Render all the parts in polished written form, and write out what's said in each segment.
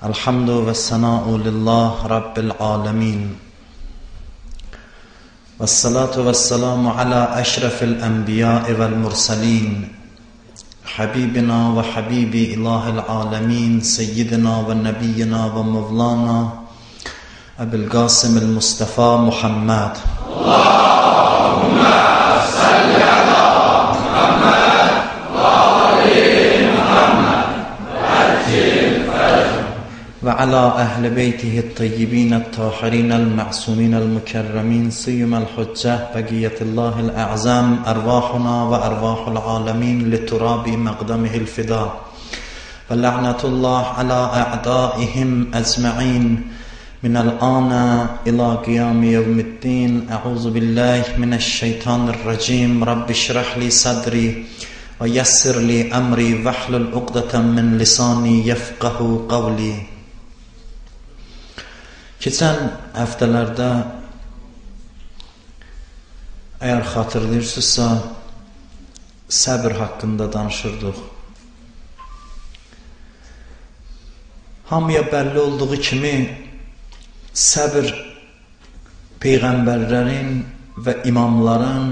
الحمد والثناء لله رب العالمين والصلاة والسلام على أشرف الأنبياء والمرسلين حبيبنا وحبيب إله العالمين سيدنا ونبينا ومولانا أبي القاسم المصطفى محمد اللهم صل على محمد وآل محمد وعجل فرجهم وعلى أهل بيته الطيبين الطاهرين المعصومين المكرمين سيما الحجة بقية الله الأعظم أرواحنا وأرواح العالمين لتراب مقدمه الفداء ولعنة الله على أعدائهم أجمعين من الآن إلى قيام يوم الدين. أعوذ بالله من الشيطان الرجيم. رب اشرح لي صدري ويسر لي أمري واحلل عقدة من لساني يفقه قولي. Keçən həftələrdə əgər xatırlayırsınızsa səbr haqqında danışırdıq. Hamıya bəlli olduğu kimi səbr peyğəmbərlərin və imamların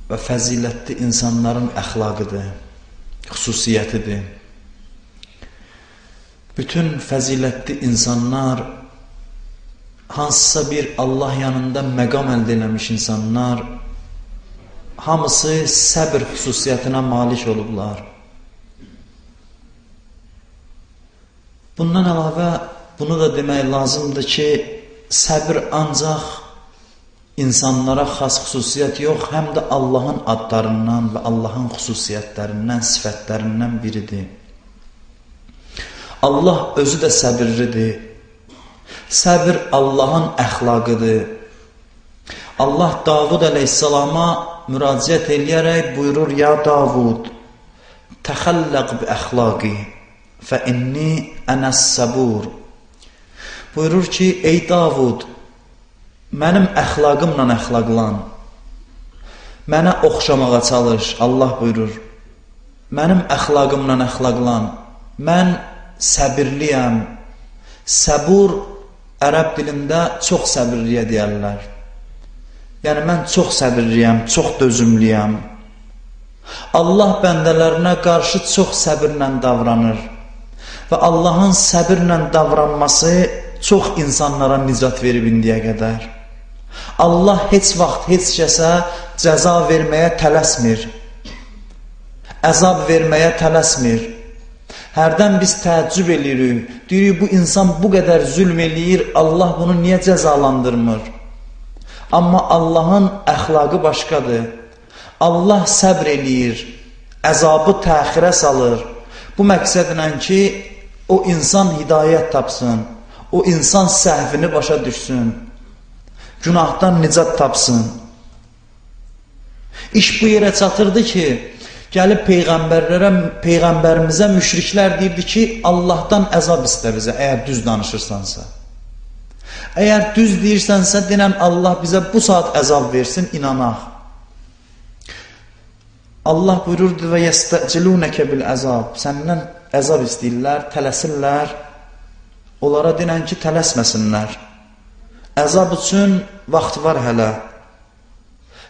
və fəzilətli insanların əxlaqıdır, xüsusiyyətidir. Bütün fəzilətli insanlar, hansısa bir Allah yanında məqam əldə eləmiş insanlar, hamısı səbr xüsusiyyətinə malik olublar. Bundan əlavə bunu da demək lazımdır ki, səbr ancaq insanlara xas xüsusiyyət yox, həm də Allahın adlarından və Allahın xüsusiyyətlərindən, sifətlərindən biridir. Allah özü də səbirlidir. Səbir Allahın əxlaqıdır. Allah Davud əleyhissalama müraciət eləyərək buyurur: Ya Davud, təxəlləq bi əxlaqi fə inni ənəs-səbur. Buyurur ki, ey Davud, mənim əxlaqımla əxlaqlan, mənə oxşamağa çalış. Allah buyurur, mənim əxlaqımla əxlaqlan, mən səbirliyəm. Səbur ərəb dilində çox səbirliyə deyərlər. Yəni mən çox səbirliyəm, çox dözümlüyəm. Allah bəndələrinə qarşı çox səbirlə davranır və Allahın səbirlə davranması çox insanlara nicat verib indiyə qədər. Allah heç vaxt heç kəsə cəza verməyə tələsmir, əzab verməyə tələsmir. Hərdən biz təəccüb eləyirik, deyirik bu insan bu qədər zülm eləyir, Allah bunu niyə cəzalandırmır? Amma Allahın əxlaqı başqadır. Allah səbr eləyir, əzabı təxirə salır. Bu məqsədlə ki, o insan hidayət tapsın, o insan səhvini başa düşsün, günahdan nicat tapsın. İş bu yerə çatırdı ki, gəlib peyğəmbərimizə müşriklər deyirdi ki, Allahdan əzab istə bizə, əgər düz danışırsansa. Əgər düz deyirsənsə, denən Allah bizə bu saat əzab versin, inanaq. Allah buyururdu və yəstəcilunəkə bil əzab. Səndən əzab istəyirlər, tələsirlər. Onlara denən ki, tələsməsinlər. Əzab üçün vaxt var hələ.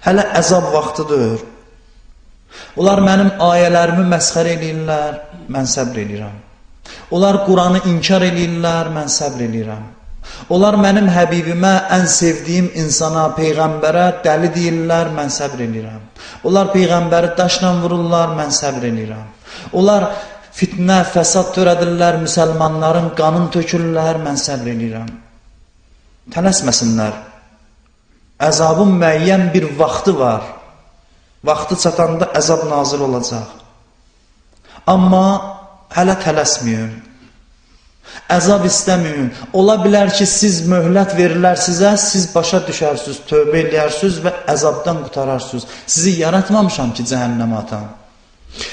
Hələ əzab vaxtıdır. Onlar mənim ayələrimi məsxər eləyirlər, mən səbr eləyirəm. Onlar Quranı inkar eləyirlər, mən səbr eləyirəm. Onlar mənim həbibimə, ən sevdiyim insana, peyğəmbərə dəli deyirlər, mən səbr eləyirəm. Onlar peyğəmbəri daşla vururlar, mən səbr eləyirəm. Onlar fitnə, fəsad törədirlər, müsəlmanların qanın tökürlər, mən səbr eləyirəm. Tələsməsinlər. Əzabın müəyyən bir vaxtı var. Vaxtı çatanda əzab nazil olacaq. Amma hələ tələsməyin. Əzab istəməyin. Ola bilər ki, siz möhlət verirlər sizə, siz başa düşərsiniz, tövbə eləyərsiniz və əzabdan qutararsınız. Sizi yaratmamışam ki, cəhənnəmə atam.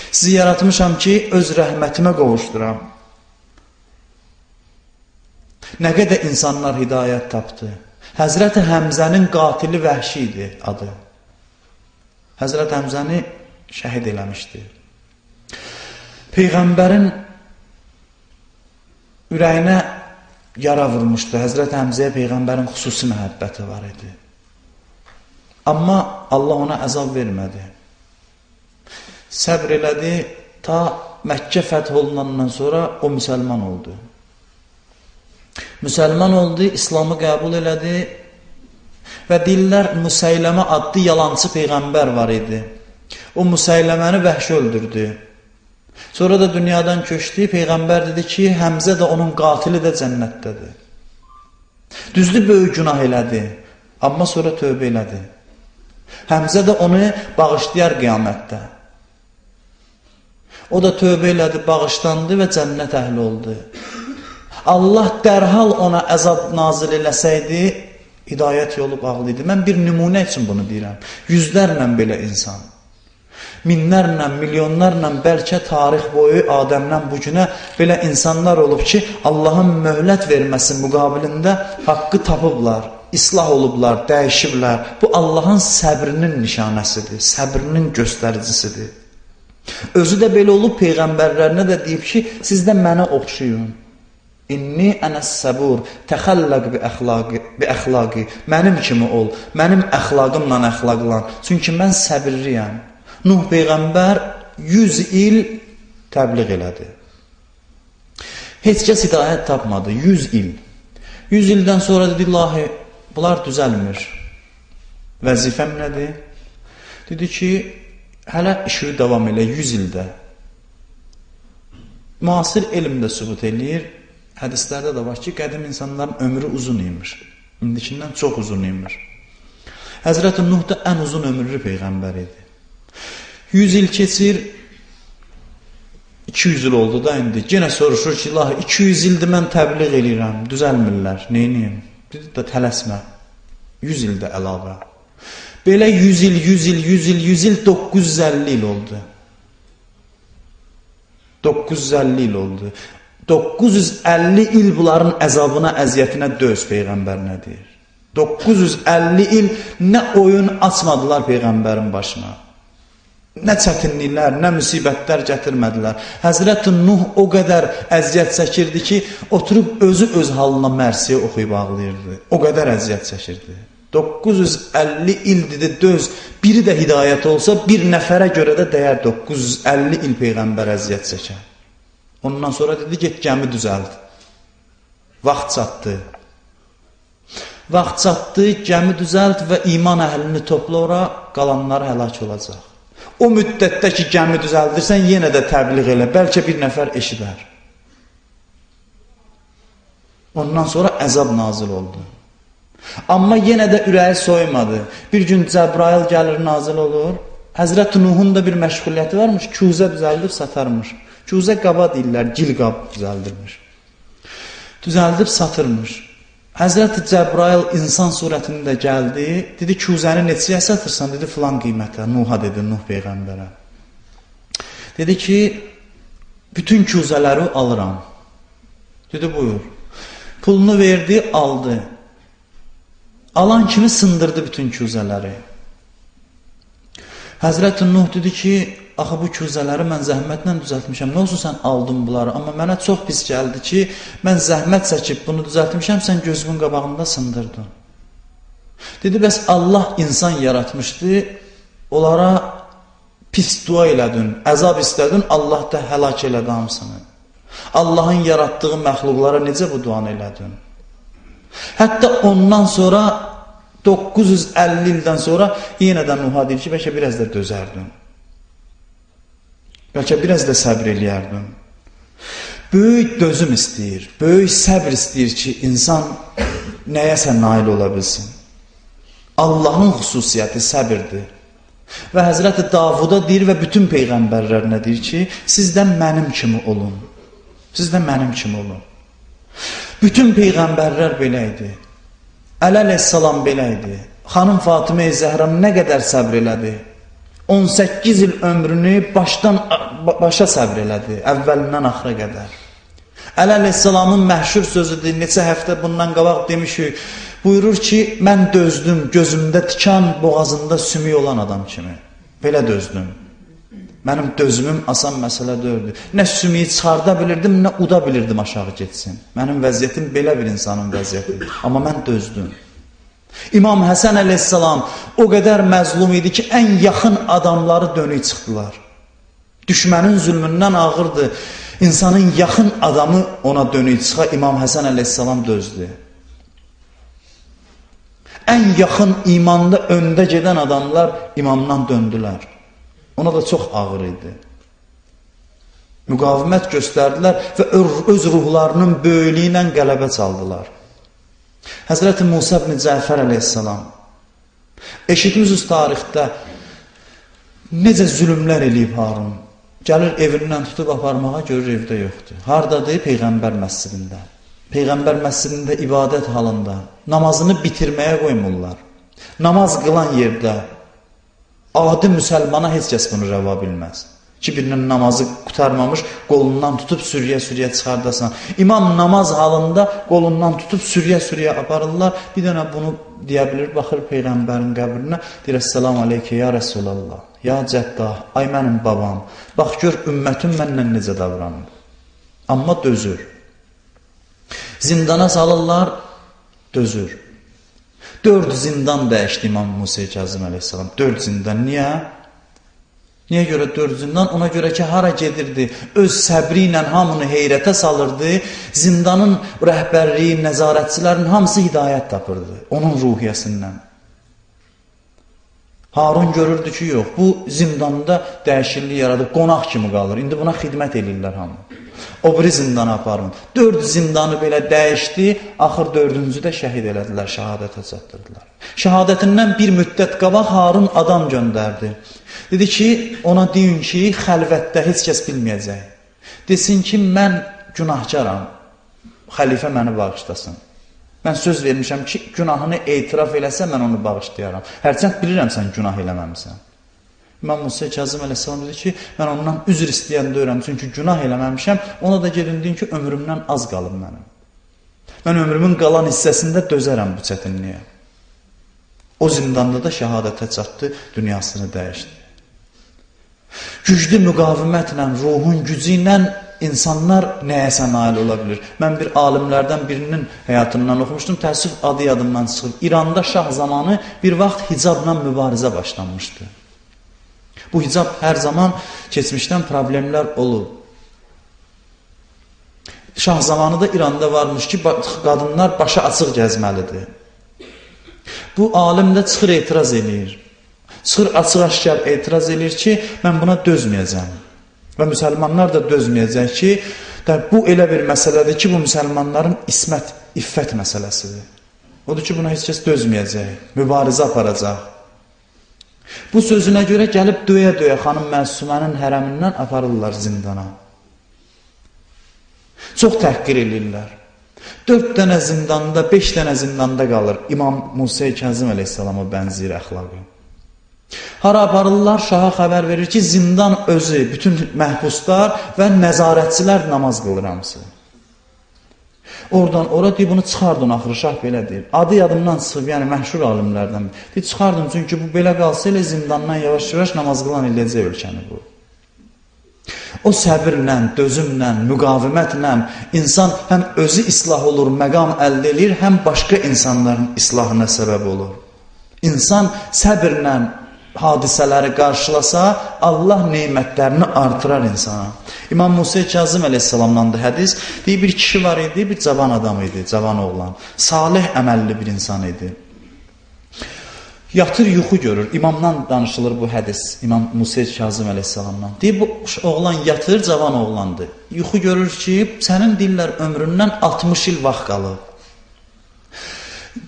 Sizi yaratmışam ki, öz rəhmətimə qovuşduram. Nə qədər insanlar hidayət tapdı. Həzrəti Həmzənin qatili Vəhşi idi adı. Həzrət Həmzəni şəhid eləmişdi. Peyğəmbərin ürəyinə yara vurmuşdu. Həzrət Həmzəyə Peyğəmbərin xüsusi məhəbbəti var idi. Amma Allah ona əzab vermədi. Səbr elədi, ta Məkkə fəth olunandan sonra o müsəlman oldu. Müsəlman oldu, İslamı qəbul elədi və deyirlər Müsəyləmə adlı yalancı Peyğəmbər var idi. O Müsəyləməni vəhşi öldürdü. Sonra da dünyadan köçdü, Peyğəmbər dedi ki, Həmzə də onun qatili də cənnətdədir. Düzdür, böyük günah elədi, amma sonra tövbə elədi. Həmzə də onu bağışlayar qiyamətdə. O da tövbə elədi, bağışlandı və cənnət əhli oldu. Allah dərhal ona əzab nazil eləsəydi, hidayət yolu bağlıydı. Mən bir nümunə üçün bunu deyirəm. Yüzlərlə belə insan, minlərlə, milyonlarla, bəlkə tarix boyu Adəmdən bu günə belə insanlar olub ki, Allahın möhlət verməsi müqabilində haqqı tapıblar, islah olublar, dəyişiblər. Bu Allahın səbrinin nişanəsidir, səbrinin göstəricisidir. Özü də belə olub, Peyğəmbərlərinə də deyib ki, siz də mənə oxşuyun. İnni ənəs-səbur, təxəlləq bi əxlaqi, mənim kimi ol, mənim əxlaqımla əxlaqlan. Çünki mən səbirliyəm. Nuh Peyğəmbər 100 il təbliğ elədi. Heç kəs hidayət tapmadı, 100 il. 100 ildən sonra dedi, ilahi, bunlar düzəlmir. Vəzifəm nədir? Dedi ki, hələ işi davam elə 100 ildə. Müasir elm də sübut eləyir. Hədislərdə də var ki, qədim insanların ömrü uzun imiş. İndikindən çox uzun imiş. Həzrət-i Nuh da ən uzun ömürlü Peyğəmbər idi. 100 il keçir, 200 il oldu da indi. Yenə soruşur ki, ilahi, 200 ildir mən təbliğ eləyirəm, düzəlmirlər, neyniyim? Dedi də tələsmə, 100 ildə əlavə. Belə 100 il, 100 il, 100 il, 100 il, 950 il oldu. 950 il oldu. 950 il bunların əzabına, əziyyətinə döz Peyğəmbər nə deyir? 950 il nə oyun açmadılar Peyğəmbərin başına. Nə çətinliklər, nə müsibətlər gətirmədilər. Həzrət-i Nuh o qədər əziyyət çəkirdi ki, oturub özü öz halına mərsiyə oxuyub ağlayırdı. O qədər əziyyət çəkirdi. 950 ildir döz, biri də hidayət olsa, bir nəfərə görə də dəyər 950 il Peyğəmbər əziyyət çəkər. Ondan sonra dedi, get gəmi düzəld. Vaxt çatdı. Vaxt çatdı, gəmi düzəld və iman əhlini topla ora, qalanlar həlak olacaq. O müddətdə ki, gəmi düzəldirsən, yenə də təbliğ elə, bəlkə bir nəfər eşidər. Ondan sonra əzab nazil oldu. Amma yenə də ürəyi soymadı. Bir gün Cəbrail gəlir, nazil olur. Həzrət Nuhun da bir məşğuliyyəti varmış, küzə düzəldib satarmış. Küzə qaba deyirlər, gil qab düzəldirmiş. Düzəldib satırmış. Həzrət Cəbrail insan surətində gəldi, dedi, küzəni neçəyə satırsan? Dedi, filan qiymətə, Nuh'a dedi, Nuh Peyğəmbərə. Dedi ki, bütün küzələri alıram. Dedi, buyur. Pulunu verdi, aldı. Alan kimi sındırdı bütün küzələri. Həzrət Nuh dedi ki, axı bu küzələri mən zəhmətlə düzəltmişəm. Nə olsun sən aldın bunları? Amma mənə çox pis gəldi ki, mən zəhmət çəkib bunu düzəltmişəm, sən gözümün qabağında sındırdın. Dedi, bəs Allah insan yaratmışdı, onlara pis dua elədin, əzab istədin, Allah da həlak elədi hamısını. Allahın yaratdığı məxluqlara necə bu duanı elədin? Hətta ondan sonra 950 ildən sonra yenə də Nuh'a deyir ki, bəlkə biraz da dözərdin. Bəlkə biraz da səbr eləyərdin. Böyük dözüm istəyir, böyük səbr istəyir ki, insan nəyəsə nail ola bilsin. Allahın xüsusiyyəti səbirdir. Və Həzrəti Davuda deyir və bütün peyğəmbərlərinə deyir ki, siz də mənim kimi olun. Siz də mənim kimi olun. Bütün peyğəmbərlər belə idi. Əli əleyhissalam belə idi. Xanım Fatimə-i Zəhra nə qədər səbr elədi? 18 il ömrünü başdan başa səbr elədi, əvvəlindən axıra qədər. Əli əleyhissalamın məhşur sözüdür, neçə həftə bundan qabaq demişik, buyurur ki, mən dözdüm gözümdə tikan, boğazında sümük olan adam kimi. Belə dözdüm. Mənim dözümüm asan məsələ deyildi. Nə sümüyü çıxarda bilirdim, nə uda bilirdim aşağı getsin. Mənim vəziyyətim belə bir insanın vəziyyətidir. Amma mən dözdüm. İmam Həsən əleyhissalam o qədər məzlum idi ki, ən yaxın adamları dönük çıxdılar. Düşmənin zülmündən ağırdı. İnsanın yaxın adamı ona dönük çıxa, İmam Həsən əleyhissalam dözdü. Ən yaxın imanda öndə gedən adamlar imamdan döndülər. Ona da çox ağır idi. Müqavimət göstərdilər və öz ruhlarının böyüklüyü ilə qələbə çaldılar. Həzrəti Musa ibn Cəfər əleyhissalam eşitmişiz tarixdə necə zülümlər eləyib Harun. Gəlir evindən tutub aparmağa, görür evdə yoxdur. Hardadır? Peyğəmbər məscidində. Peyğəmbər məscidində ibadət halında. Namazını bitirməyə qoymurlar. Namaz qılan yerdə adi müsəlmana heç kəs bunu rəva bilməz. Ki, birinin namazı qutarmamış, qolundan tutub sürüyə-sürüyə çıxardasan. İmam namaz halında qolundan tutub sürüyə-sürüyə aparırlar. Bir dənə bunu deyə bilir, baxır Peyğəmbərin qəbrinə, deyir, Əssalamu aleykə, ya Rəsulallah, ya Cəddah, ay mənim babam, bax gör, ümmətim məndən necə davranır. Amma dözür. Zindana salırlar, dözür. 4 zindan dəyişdi İmam Musa Kazım əleyhissalam. 4 zindan. Niyə? Niyə görə 4 zindan? Ona görə ki, hara gedirdi? Öz səbri ilə hamını heyrətə salırdı. Zindanın rəhbərliyi, nəzarətçilərin hamısı hidayət tapırdı. Onun ruhiyyəsindən. Harun görürdü ki, yox, bu zindanda dəyişiklik yaradıb, qonaq kimi qalır. İndi buna xidmət edirlər hamı. O biri zindana aparın. 4 zindanı belə dəyişdi, axır 4-cü də şəhid elədilər, şəhadətə çatdırdılar. Şəhadətindən bir müddət qabaq Harun adam göndərdi. Dedi ki, ona deyin ki, xəlvətdə heç kəs bilməyəcək. Desin ki, mən günahkaram, xəlifə məni bağışlasın. Mən söz vermişəm ki, günahını etiraf eləsə, mən onu bağışlayaram. Hərçənd bilirəm, sən günah eləməmsən. İmam Musa Kazım əleyhissalam dedi ki, mən ondan üzr istəyəndə öyrəm, çünki günah eləməmişəm, ona da gedin deyin ki, ömrümdən az qalıb mənim. Mən ömrümün qalan hissəsində dözərəm bu çətinliyə. O zindanda da şəhadətə çatdı, dünyasını dəyişdi. Güclü müqavimətlə, ruhun gücü ilə insanlar nəyəsə nail ola bilir. Mən bir alimlərdən birinin həyatından oxumuşdum, təəssüf adı yadımdan çıxıb. İranda şah zamanı bir vaxt hicabla mübarizə başlanmışdı. Bu hicab hər zaman keçmişdən problemlər olur. Şah zamanı da İranda varmış ki, qadınlar başı açıq gəzməlidir. Bu alim də çıxır etiraz edir. Çıxır açıq-aşkar etiraz edir ki, mən buna dözməyəcəm. Və müsəlmanlar da dözməyəcək ki, bu elə bir məsələdir ki, bu müsəlmanların ismət, iffət məsələsidir. Odur ki, buna heç kəs dözməyəcək, mübarizə aparacaq. Bu sözünə görə gəlib döyə-döyə xanım Məsumənin hərəmindən aparırlar zindana. Çox təhqir edirlər. 4 dənə zindanda, 5 dənə zindanda qalır İmam Musa Kazım əleyhissalama bənzir əxlaqı. Hara aparırlar, şaha xəbər verir ki, zindan özü, bütün məhbuslar və nəzarətçilər namaz qılır hamısı. Oradan ora deyir, bunu çıxardın, axırı şah belə deyir. Adı yadımdan çıxıb, yəni məşhur alimlərdən. Deyir, çıxardın, çünki bu belə qalsa elə zindandan yavaş-yavaş namaz qılan eləyəcək ölkəni bu. O səbirlə, dözümlə, müqavimətlə insan həm özü islah olur, məqam əldə edir, həm başqa insanların islahına səbəb olur. İnsan səbirlə hadisələri qarşılasa, Allah neymətlərini artırar insana. İmam Musa Kazım əleyhissalamdan da hədis, deyir, bir kişi var idi, bir cavan adam idi, cavan oğlan. Salih əməlli bir insan idi. Yatır, yuxu görür. İmamdan danışılır bu hədis, İmam Musa Kazım əleyhissalamdan. Deyir, bu oğlan yatır, cavan oğlandır. Yuxu görür ki, sənin deyirlər ömründən 60 il vaxt qalıb.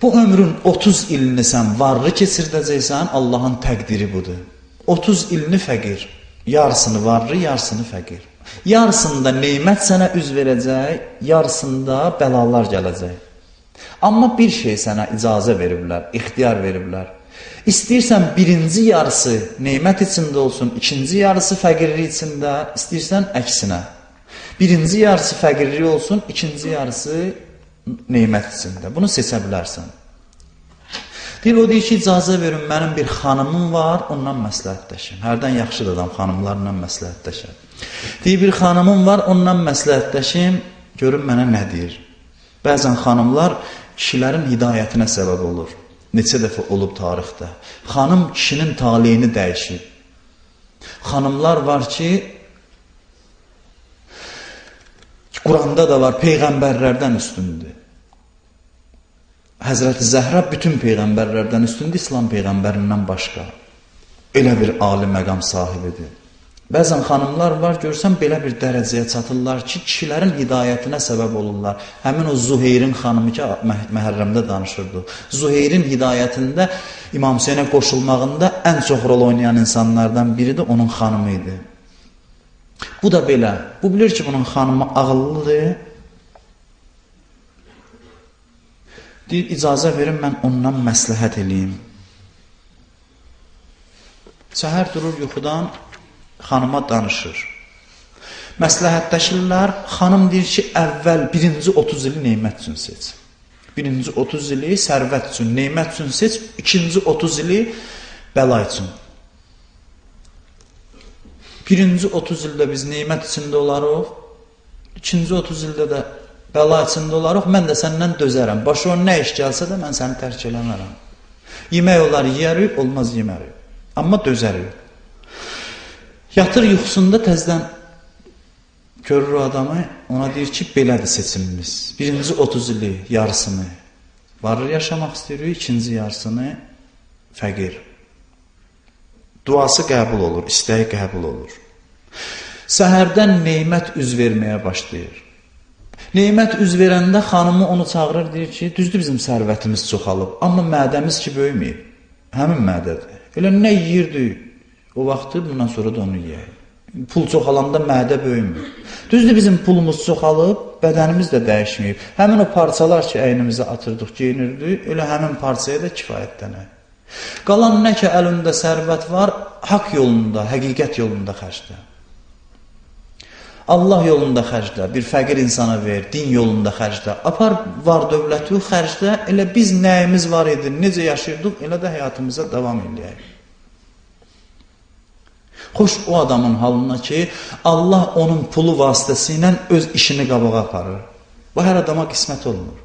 Bu ömrün 30 ilini sən varlı keçirdəcəksən, Allahın təqdiri budur. 30 ilini fəqir, yarısını varlı, yarısını fəqir. Yarısında neymət sənə üz verəcək, yarısında bəlalar gələcək. Amma bir şey sənə icazə veriblər, ixtiyar veriblər. İstəyirsən birinci yarısı neymət içində olsun, ikinci yarısı fəqirlik içində, istəyirsən əksinə. Birinci yarısı fəqirlik olsun, ikinci yarısı neymət içində. Bunu seçə bilərsən. Deyir, o deyir ki, icazə verin, mənim bir xanımım var, ondan məsləhətləşin. Hərdən yaxşıdır adam xanımlarla məsləhətləşər. Deyir, bir xanımım var, ondan məsləhətləşin, görün mənə nə deyir. Bəzən xanımlar kişilərin hidayətinə səbəb olur. Neçə dəfə olub tarixdə. Xanım kişinin taleyini dəyişir. Xanımlar var ki, Quranda da var, peyğəmbərlərdən üstündür. Həzrəti Zəhra bütün peyğəmbərlərdən üstündür, İslam peyğəmbərindən başqa. Elə bir ali məqam sahibidir. Bəzən xanımlar var, görsən belə bir dərəcəyə çatırlar ki, kişilərin hidayətinə səbəb olurlar. Həmin o Zuheyrin xanımı ki, Məhərrəmdə danışırdı. Zuheyrin hidayətində, İmam Hüseynə qoşulmağında ən çox rol oynayan insanlardan biri də onun xanımı idi. Bu da belə. Bu bilir ki, bunun xanımı ağıllıdır. Deyir, icazə verin, mən ondan məsləhət eləyim. Səhər durur yuxudan, xanıma danışır. Məsləhətləşirlər, xanım deyir ki, əvvəl birinci 30 ili neymət üçün seç. Birinci 30 ili sərvət üçün, neymət üçün seç, ikinci 30 ili bəla üçün. Birinci 30 ildə biz neymət içində olarıq, ikinci 30 ildə də bəla içində olarıq, mən də səndən dözərəm. Başı o nə iş gəlsə də mən səni tərk eləmərəm. Yemək olar yiyərik, olmaz yemərik. Amma dözərik. Yatır yuxusunda təzdən görür o adamı, ona deyir ki, belədir seçimimiz. Birinci 30 ili yarısını varır yaşamaq istəyirik, ikinci yarısını fəqir. Duası qəbul olur, istəyi qəbul olur. Səhərdən neymət üz verməyə başlayır. Neymət üz verəndə xanımı onu çağırır, deyir ki, düzdür bizim sərvətimiz çoxalıb, amma mədəmiz ki, böyüməyib. Həmin mədədir. Elə nə yiyirdi o vaxtı, bundan sonra da onu yiyək. Pul çoxalanda mədə böyümür. Düzdür bizim pulumuz çoxalıb, bədənimiz də dəyişməyib. Həmin o parçalar ki, əynimizə atırdıq, geyinirdik, elə həmin parçaya da kifayətlənək. Qalan nə ki, əlində sərvət var, haqq yolunda, həqiqət yolunda xərclə. Allah yolunda xərclə, bir fəqir insana ver, din yolunda xərclə. Apar var dövləti xərclə, elə biz nəyimiz var idi, necə yaşayırdıq, elə də həyatımıza davam edəyək. Xoş o adamın halına ki, Allah onun pulu vasitəsilə öz işini qabağa aparır. Bu hər adama qismət olmur.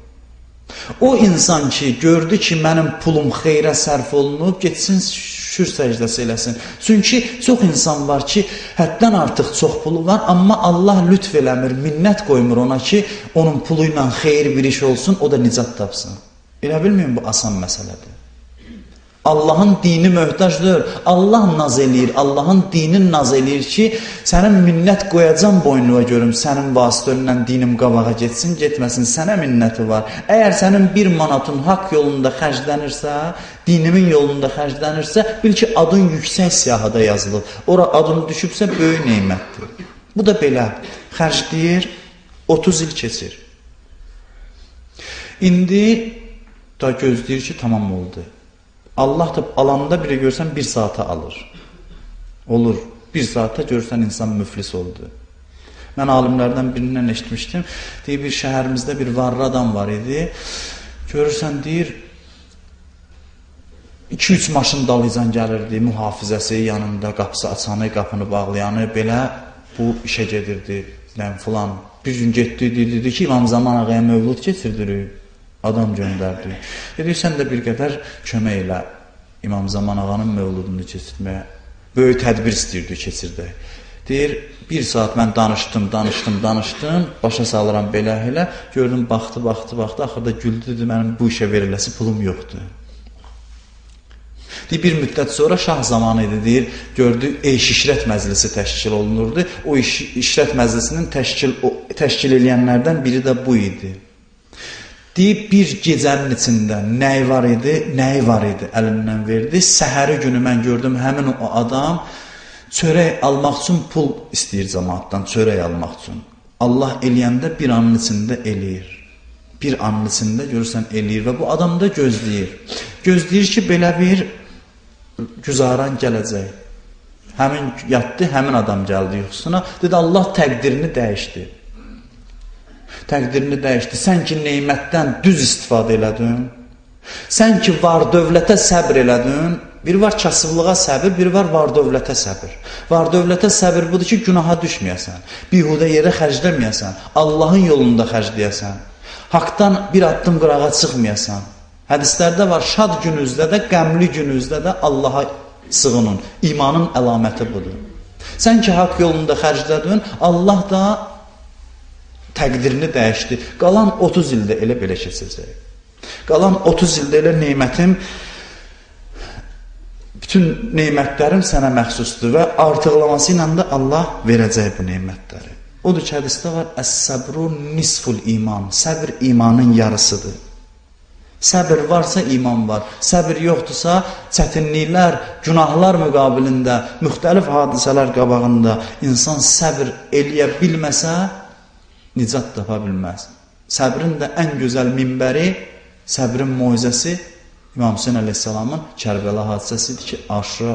O insan ki, gördü ki, mənim pulum xeyrə sərf olunub, getsin şükür səcdəsi eləsin. Çünki çox insan var ki, həddən artıq çox pulu var, amma Allah lütf eləmir, minnət qoymur ona ki, onun pulu ilə xeyir bir iş olsun, o da nicat tapsın. Elə bilməyin, bu asan məsələdir. Allahın dini möhtacdır. Allah naz eləyir, Allahın dini naz eləyir ki, sənin minnət qoyacam boynuna görüm, sənin vasitənlə dinim qabağa getsin, getməsin, sənə minnəti var. Əgər sənin bir manatın haqq yolunda xərclənirsə, dinimin yolunda xərclənirsə, bil ki, adın yüksək siyahıda yazılır. Ora adın düşübsə, böyük neymətdir. Bu da belə, xərcləyir, 30 il keçir. İndi da gözləyir ki, tamam oldu. Allah da alanda biri görsən 1 saata alır. Olur. 1 saata görsən insan müflis oldu. Mən alimlərdən birindən eşitmişdim. Deyir, bir şəhərimizdə bir varlı adam var idi. Görürsən, deyir, 2-3 maşın dalıcan gəlirdi, mühafizəsi yanında, qapısı açanı, qapını bağlayanı, belə bu işə gedirdi. Filan. Bir gün getdi, dedi ki, İmam Zaman ağaya mövlud keçirdirik. Adam göndərdi. Dedi, sən də bir qədər kömək elə İmam Zaman ağanın mövludunu keçirməyə. Böyük tədbir istəyirdi keçirdək. Deyir, 1 saat mən danışdım, başa salıram belə elə. Gördüm, baxdı, axırda güldü, dedi, mənim bu işə veriləsi pulum yoxdur. Deyir, bir müddət sonra şah zamanı idi, deyir, gördü, İşrət məclisi təşkil olunurdu. O İşrət məclisinin təşkil eləyənlərdən biri də bu idi. Deyib, bir gecənin içində nəyi var idi, əlindən verdi. Səhəri günü mən gördüm, həmin o adam çörək almaq üçün pul istəyir cəmaatdan, çörək almaq üçün. Allah eləyəndə bir anın içində eləyir. Bir anın içində görürsən eləyir və bu adam da gözləyir. Gözləyir ki, belə bir güzaran gələcək. Həmin yatdı, həmin adam gəldi yuxusuna. Dedi, Allah təqdirini dəyişdi. Təqdirini dəyişdi. Sən ki, neymətdən düz istifadə elədin, Sən ki, var dövlətə səbr elədin, bir var kasıblığa səbir, bir var dövlətə səbir. Var dövlətə səbir budur ki, günaha düşməyəsən, bihudə yerə xərcləməyəsən, Allahın yolunda xərcləyəsən, haqdan bir addım qırağa çıxmayasan. Hədislərdə var, şad gününüzdə də, qəmli gününüzdə də Allaha sığının. İmanın əlaməti budur. Sən ki, haqq yolunda xərclədin, Allah da təqdirini dəyişdi. Qalan 30 ildə elə belə keçəcək. Qalan 30 ildə elə neymətim, bütün neymətlərim sənə məxsusdur və artıqlaması ilə də Allah verəcək bu neymətləri. Odur ki, hədisdə var, əs-səbru nisful iman. Səbr imanın yarısıdır. Səbr varsa iman var. Səbr yoxdursa, çətinliklər, günahlar müqabilində, müxtəlif hadisələr qabağında insan səbr eləyə bilməsə, nicat tapa bilməz. Səbrin də ən gözəl minbəri, səbrin moizəsi İmam Hüseyin əleyhissalamın Kərbəla hadisəsidir ki, Aşura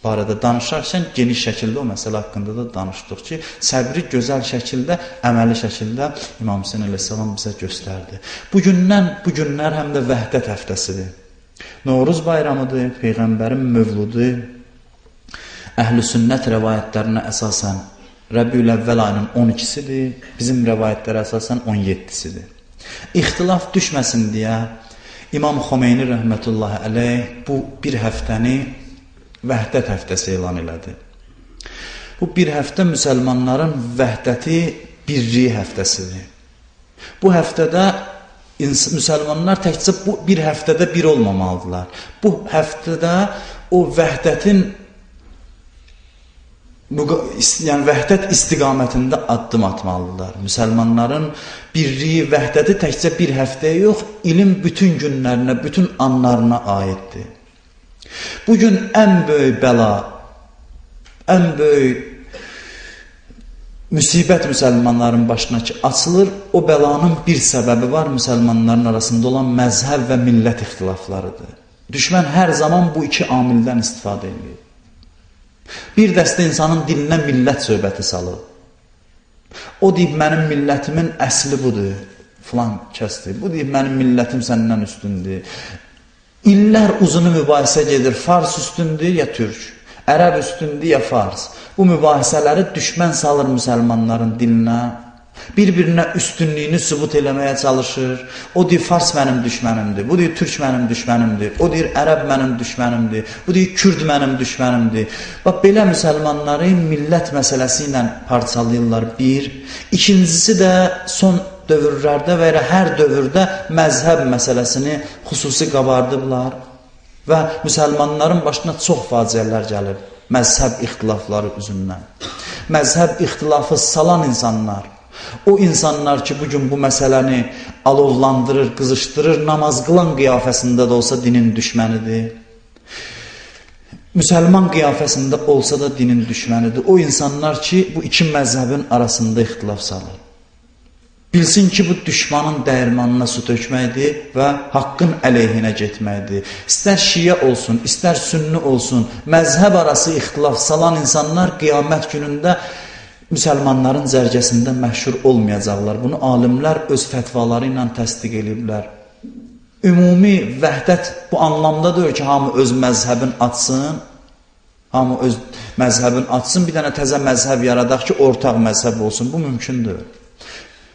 barədə danışarkən geniş şəkildə o məsələ haqqında da danışdıq ki, səbri gözəl şəkildə, əməli şəkildə İmam Hüseyin əleyhissalam bizə göstərdi. Bu günlər həm də vəhdət həftəsidir. Novruz bayramıdır, Peyğəmbərin mövludu, əhl-i sünnət rəvayətlərinə əsasən Rəbiül əvvəl ayının 12-sidir, bizim rəvayətlərə əsasən 17-sidir. İxtilaf düşməsin deyə İmam Xomeyni rəhmətullahi əleyh bu bir həftəni vəhdət həftəsi elan elədi. Bu bir həftə müsəlmanların vəhdəti, birliyi həftəsidir. Bu həftədə müsəlmanlar təkcə bu bir həftədə bir olmamalıdırlar. Bu həftədə o vəhdətin, yəni vəhdət istiqamətində addım atmalıdırlar. Müsəlmanların birliyi, vəhdəti təkcə bir həftəyə yox, ilin bütün günlərinə, bütün anlarına aiddir. Bugün ən böyük bəla, ən böyük müsibət müsəlmanların başına ki, açılır. O bəlanın bir səbəbi var, müsəlmanların arasında olan məzhəb və millət ixtilaflarıdır. Düşmən hər zaman bu iki amildən istifadə edir. Bir dəstə insanın dilinə millət söhbəti salır. O deyib, mənim millətimin əsli budur, filan kəsdir. Bu deyib, mənim millətim səndən üstündür. İllər uzunu mübahisə gedir, fars üstündür ya türk, ərəb üstündür ya fars. Bu mübahisələri düşmən salır müsəlmanların dilinə, bir-birinə üstünlüyünü sübut eləməyə çalışır. O deyir, fars mənim düşmənimdir, bu deyir, türk mənim düşmənimdir, o deyir, ərəb mənim düşmənimdir, bu deyir, kürd mənim düşmənimdir. Bax, belə müsəlmanları millət məsələsi ilə parçalayırlar bir. İkincisi də son dövrlərdə və ya hər dövrdə məzhəb məsələsini xüsusi qabardıblar və müsəlmanların başına çox faciələr gəlir məzhəb ixtilafları üzündən. Məzhəb ixtilafı salan insanlar, o insanlar ki, bugün bu məsələni alovlandırır, qızışdırır, namaz qılan qiyafəsində də olsa dinin düşmənidir. Müsəlman qiyafəsində olsa da dinin düşmənidir. O insanlar ki, bu iki məzhəbin arasında ixtilaf salır. Bilsin ki, bu düşmanın dəyirmanına su tökməkdir və haqqın əleyhinə getməkdir. İstər şiə olsun, istər sünni olsun, məzhəb arası ixtilaf salan insanlar qiyamət günündə müsəlmanların zərgəsində məşhur olmayacaqlar. Bunu alimlər öz fətvaları ilə təsdiq ediblər. Ümumi vəhdət bu anlamda deyir ki, hamı öz məzhəbin açsın, hamı öz məzhəbin açsın, bir dənə təzə məzhəb yaradaq ki, ortaq məzhəb olsun. Bu mümkündür.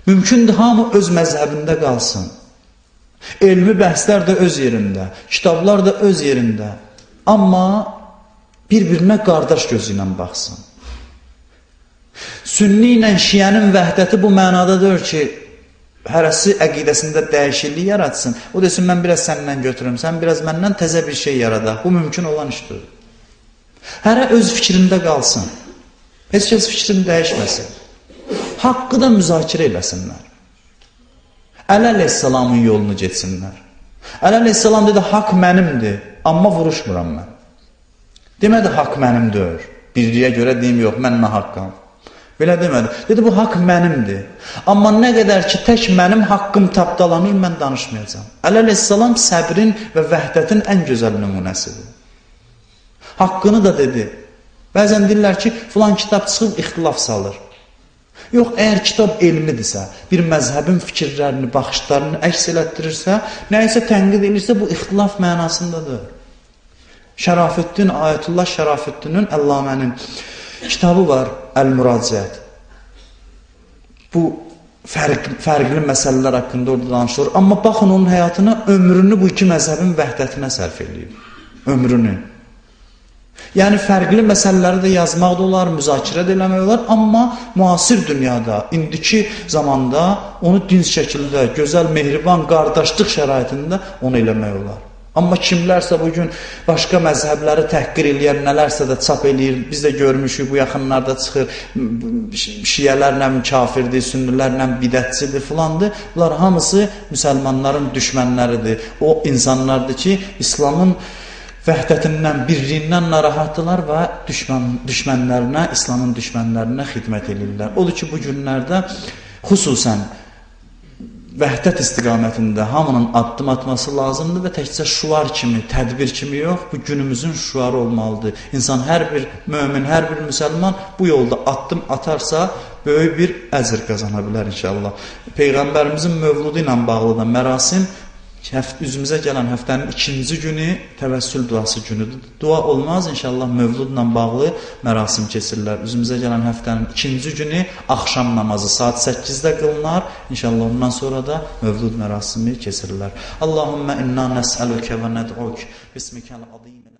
Mümkündür, hamı öz məzhəbində qalsın. Elmi bəhslər də öz yerində, kitablar da öz yerində. Amma bir-birinə qardaş gözü ilə baxsın. Sünni ilə şiənin vəhdəti bu mənada deyir ki, hərəsi əqidəsində dəyişiklik yaratsın. O desin, mən biraz səndən götürüm, sən biraz məndən təzə bir şey yaradaq. Bu mümkün olan işdir. Hərə öz fikrində qalsın. Heç kəs fikrini dəyişməsin. Haqqı da müzakirə eləsinlər. Əli əleyhissalamın yolunu getsinlər. Əli əleyhissalam dedi, haqq mənimdir, amma vuruşmuram mən. Demədi, haqq mənimdir. Birliyə görə deyim, yox, mən nə haqqam. Belə demədi. Dedi, bu haqq mənimdir. Amma nə qədər ki, tək mənim haqqım tapdalanır, mən danışmayacağım. Əli əleyhissalam səbrin və vəhdətin ən gözəl nümunəsidir. Haqqını da dedi. Bəzən deyirlər ki, filan kitab çıxıb ixtilaf salır. Yox, əgər kitab elmidirsə, bir məzhəbin fikirlərini, baxışlarını əks elətdirirsə, nəyisə tənqid edirsə, bu ixtilaf mənasındadır. Şərafüddin, Ayətullah Şərafüddinin Əllamənin kitabı var, Əl-Müraciət. Bu, fərqli məsələlər haqqında orada danışılır. Amma baxın onun həyatına, ömrünü bu iki məzhəbin vəhdətinə sərf edib. Ömrünü. Yəni, fərqli məsələləri də yazmaq da olar, müzakirə də eləmək olar, amma müasir dünyada, indiki zamanda onu dinc şəkildə, gözəl, mehriban, qardaşlıq şəraitində onu eləmək olar. Amma kimlərsə bugün başqa məzhəbləri təhqir eləyər, nələrsə də çap eləyir. Biz də görmüşük, bu yaxınlarda çıxır, şiyələrlə kafirdir, sünnülərlə bidətçidir filandır. Bunlar hamısı müsəlmanların düşmənləridir. O insanlardır ki, İslamın vəhdətindən, birliyindən narahatdılar və düşmənlərinə, İslamın düşmənlərinə xidmət edirlər. Odur ki, bu günlərdə xüsusən vəhdət istiqamətində hamının addım atması lazımdır və təkcə şuar kimi, tədbir kimi yox, bu günümüzün şuarı olmalıdır. İnsan, hər bir mömin, hər bir müsəlman bu yolda addım atarsa, böyük bir əcr qazana bilər inşallah. Peyğəmbərimizin mövludu ilə bağlı da mərasim, üzümüzə gələn həftənin 2-ci günü təvəssül duası günüdür. Dua olmaz, inşallah mövludla bağlı mərasim keçirilər. Üzümüzə gələn həftənin 2-ci günü axşam namazı saat 8-də qılınar. İnşallah ondan sonra da mövlud mərasimi keçirilər. Allahümmə inna nəsəlükə və nəd'uk bismikəl azim.